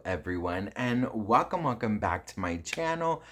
everyone, and welcome back to my channel.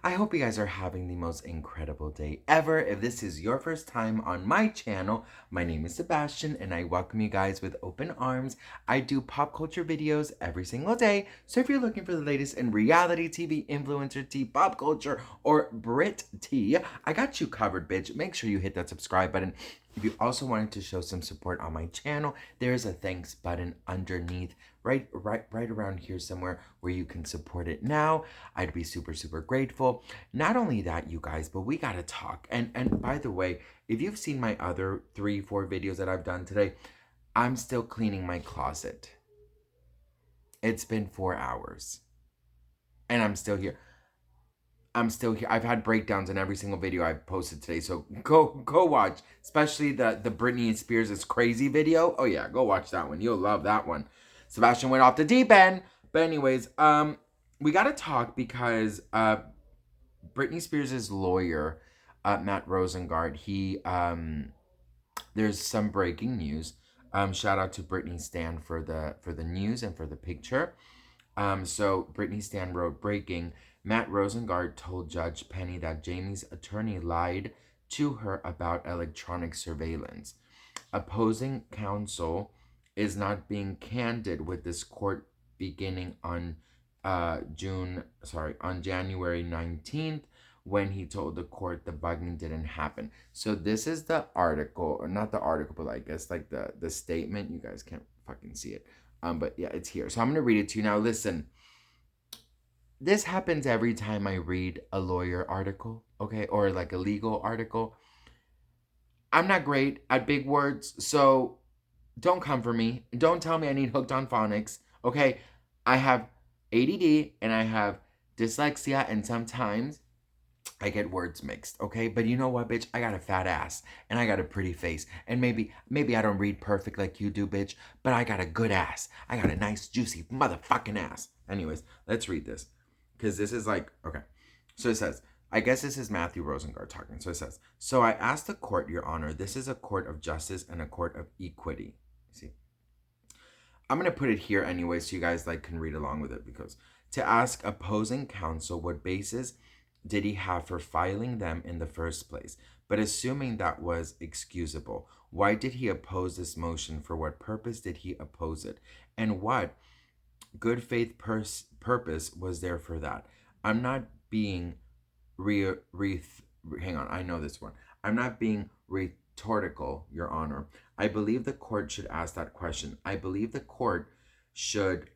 I hope you guys are having the most incredible day ever. If this is your first time on my channel, my name is Sebastian and I welcome you guys with open arms. I do pop culture videos every single day, so if you're looking for the latest in reality TV, influencer tea, pop culture, or Brit tea, I got you covered, bitch. Make sure you hit that subscribe button. If you also wanted to show some support on my channel, there's a thanks button underneath, right around here somewhere where you can support it now. I'd be super grateful. Not only that, you guys, but we gotta talk. And by the way, if you've seen my other 3-4 videos that I've done today, I'm still cleaning my closet. It's been 4 hours. And I'm still here. I've had breakdowns in every single video I've posted today, so go watch. Especially the Britney Spears is crazy video. Oh yeah, go watch that one. You'll love that one. Sebastian went off the deep end. But anyways, we gotta talk because Britney Spears' lawyer, Matt Rosengart, he there's some breaking news. Shout out to Britney Stan for the news and for the picture. So Britney Stan wrote, breaking, Matt Rosengart told Judge Penny that Jamie's attorney lied to her about electronic surveillance. Opposing counsel is not being candid with this court beginning on January 19th, when he told the court the bugging didn't happen. So this is the article, or not the article, but I guess like the statement. You guys can't fucking see it. But yeah, it's here. So I'm going to read it to you. Now, listen. This happens every time I read a lawyer article, okay? Or like a legal article. I'm not great at big words, so don't come for me. Don't tell me I need hooked on phonics, okay? I have ADD and I have dyslexia, and sometimes I get words mixed, okay? But you know what, bitch? I got a fat ass and I got a pretty face. And maybe I don't read perfect like you do, bitch, but I got a good ass. I got a nice, juicy motherfucking ass. Anyways, let's read this. Because this is like, okay. So it says, I guess this is Mathew Rosengart talking. So it says, so I asked the court, Your Honor, this is a court of justice and a court of equity. See? I'm going to put it here anyway so you guys like can read along with it, because to ask opposing counsel what basis did he have for filing them in the first place, but assuming that was excusable, why did he oppose this motion? For what purpose did he oppose it? And what good faith purpose was there for that? I'm not being hang on, I know this one. I'm not being rhetorical, Your Honor. I believe the court should ask that question. I believe the court should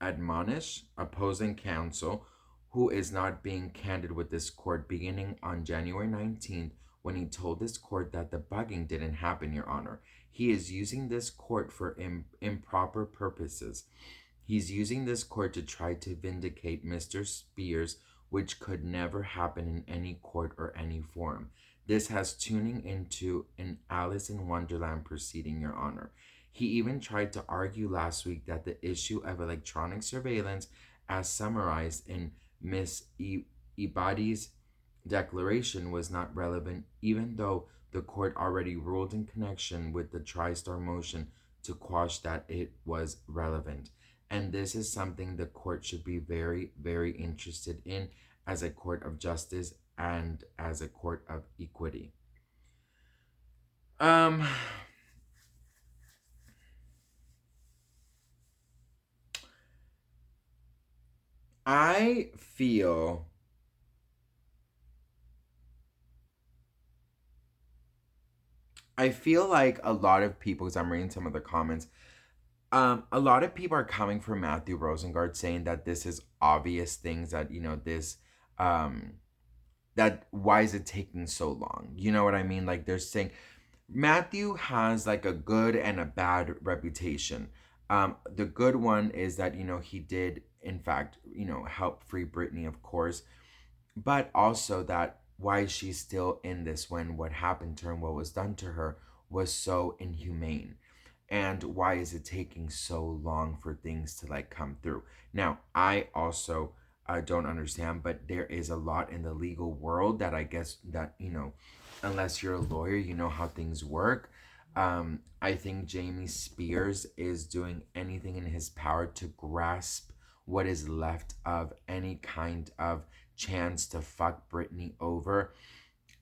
admonish opposing counsel who is not being candid with this court beginning on January 19th, when he told this court that the bugging didn't happen, Your Honor. He is using this court for improper purposes. He's using this court to try to vindicate Mr. Spears, which could never happen in any court or any forum. This has tuning into an Alice in Wonderland proceeding, Your Honor. He even tried to argue last week that the issue of electronic surveillance, as summarized in Miss Ibadi's declaration, was not relevant, even though the court already ruled in connection with the TriStar motion to quash that it was relevant. And this is something the court should be very interested in as a court of justice and as a court of equity. I feel like a lot of people, because I'm reading some of the comments, a lot of people are coming for Mathew Rosengart, saying that this is obvious things, that, you know, this, that why is it taking so long? You know what I mean? Like, they're saying Mathew has like a good and a bad reputation. The good one is that, you know, he did, in fact, you know, help free Britney, of course, but also that why she's still in this when what happened to her and what was done to her was so inhumane. And why is it taking so long for things to like come through? Now, I also don't understand, but there is a lot in the legal world that I guess that, you know, unless you're a lawyer, you know how things work. I think Jamie Spears is doing anything in his power to grasp what is left of any kind of chance to fuck Britney over.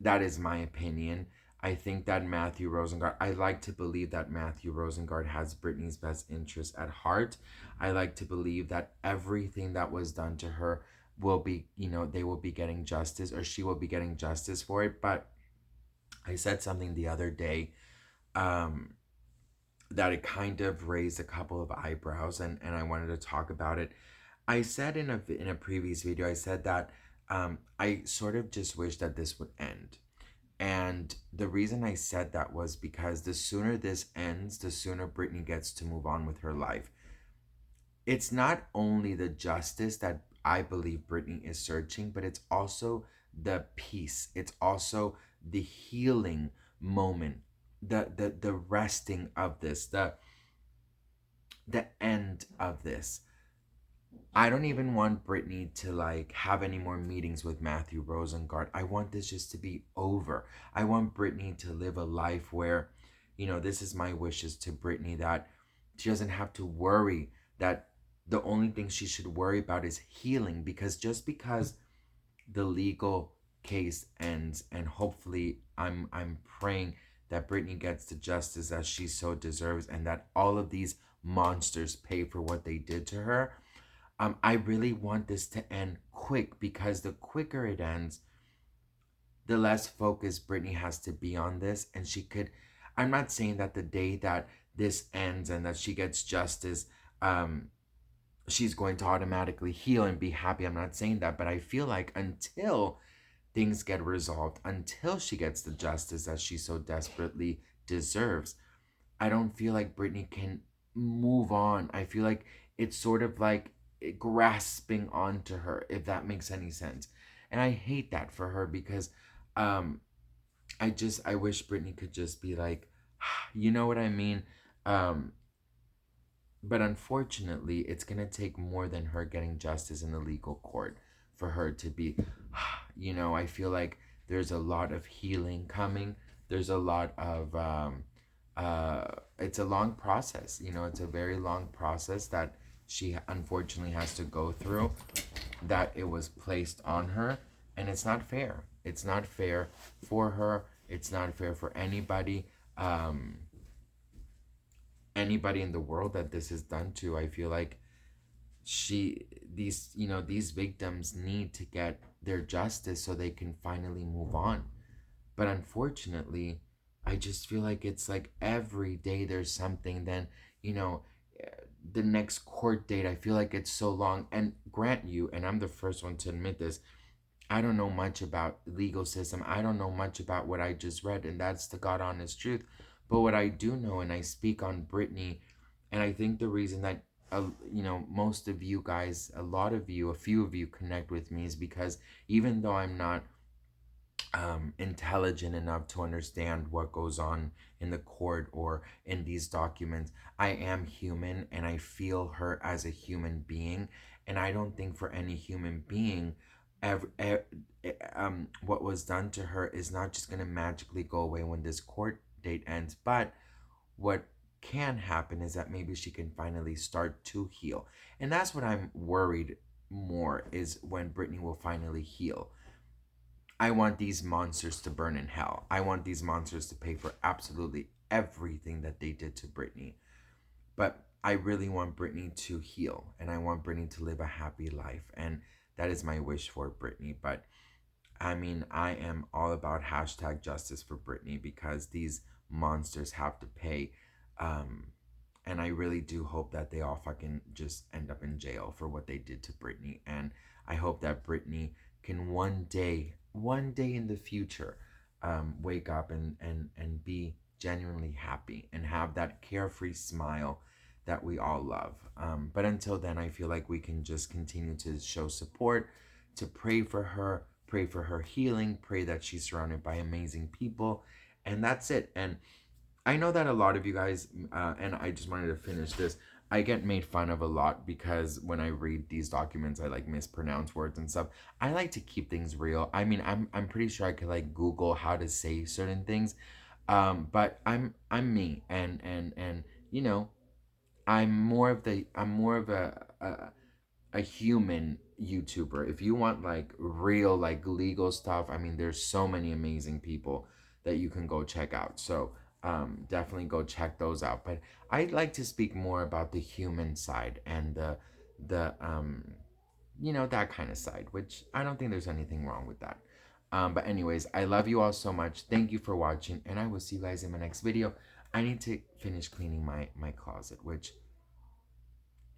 That is my opinion. I think that Mathew Rosengart, I like to believe that Mathew Rosengart has Britney's best interest at heart. I like to believe that everything that was done to her will be, they will be getting justice, or she will be getting justice for it. But I said something the other day, um, that it kind of raised a couple of eyebrows, and I wanted to talk about it. I said in a previous video, I said that I sort of just wish that this would end. And the reason I said that was because the sooner this ends, the sooner Britney gets to move on with her life. It's not only the justice that I believe Britney is searching, but it's also the peace. It's also the healing moment, the resting of this, the end of this. I don't even want Britney to like have any more meetings with Mathew Rosengart. I want this just to be over. I want Britney to live a life where, this is my wishes to Britney, that she doesn't have to worry, that the only thing she should worry about is healing, because just because the legal case ends, and hopefully I'm praying that Britney gets the justice that she so deserves, and that all of these monsters pay for what they did to her. I really want this to end quick, because the quicker it ends, the less focus Britney has to be on this. And she could, I'm not saying that the day that this ends and that she gets justice, she's going to automatically heal and be happy. I'm not saying that, but I feel like until things get resolved, until she gets the justice that she so desperately deserves, I don't feel like Britney can move on. I feel like it's sort of like grasping onto her, if that makes any sense. And I hate that for her, because um I wish Britney could just be like, you know what I mean? Um but unfortunately, it's going to take more than her getting justice in the legal court for her to be, I feel like there's a lot of healing coming. There's a lot of, it's a long process. It's a very long process that she unfortunately has to go through, that it was placed on her. And it's not fair. It's not fair for her. It's not fair for anybody. Anybody in the world that this is done to. I feel like these victims need to get their justice so they can finally move on. But unfortunately, I just feel like it's like every day there's something. Then, the next court date, I feel like it's so long. And grant you, and I'm the first one to admit this, I don't know much about legal system. I don't know much about what I just read, and that's the God honest truth. But what I do know, and I speak on Britney, and I think the reason that most of you guys, a lot of you, a few of you connect with me, is because even though I'm not intelligent enough to understand what goes on in the court or in these documents, I am human, and I feel her as a human being. And I don't think for any human being, ever, what was done to her is not just going to magically go away when this court date ends. But what can happen is that maybe she can finally start to heal. And that's what I'm worried more, is when Britney will finally heal. I want these monsters to burn in hell. I want these monsters to pay for absolutely everything that they did to Britney. But I really want Britney to heal, and I want Britney to live a happy life. And that is my wish for Britney. But I mean, I am all about hashtag justice for Britney, because these monsters have to pay. Um, and I really do hope that they all fucking just end up in jail for what they did to Britney. And I hope that Britney can one day in the future, wake up and be genuinely happy and have that carefree smile that we all love. But until then, I feel like we can just continue to show support, to pray for her healing, pray that she's surrounded by amazing people, and that's it. And I know that a lot of you guys, and I just wanted to finish this. I get made fun of a lot because when I read these documents, I like mispronounce words and stuff. I like to keep things real. I mean, I'm pretty sure I could like Google how to say certain things. But I'm me, and you know, I'm more of a human YouTuber. If you want like real like legal stuff, I mean, there's so many amazing people that you can go check out. So definitely go check those out. But I'd like to speak more about the human side and the you know, that kind of side, which I don't think there's anything wrong with that. But anyways, I love you all so much. Thank you for watching, and I will see you guys in my next video. I need to finish cleaning my closet, which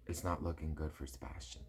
it's not looking good for Sebastian.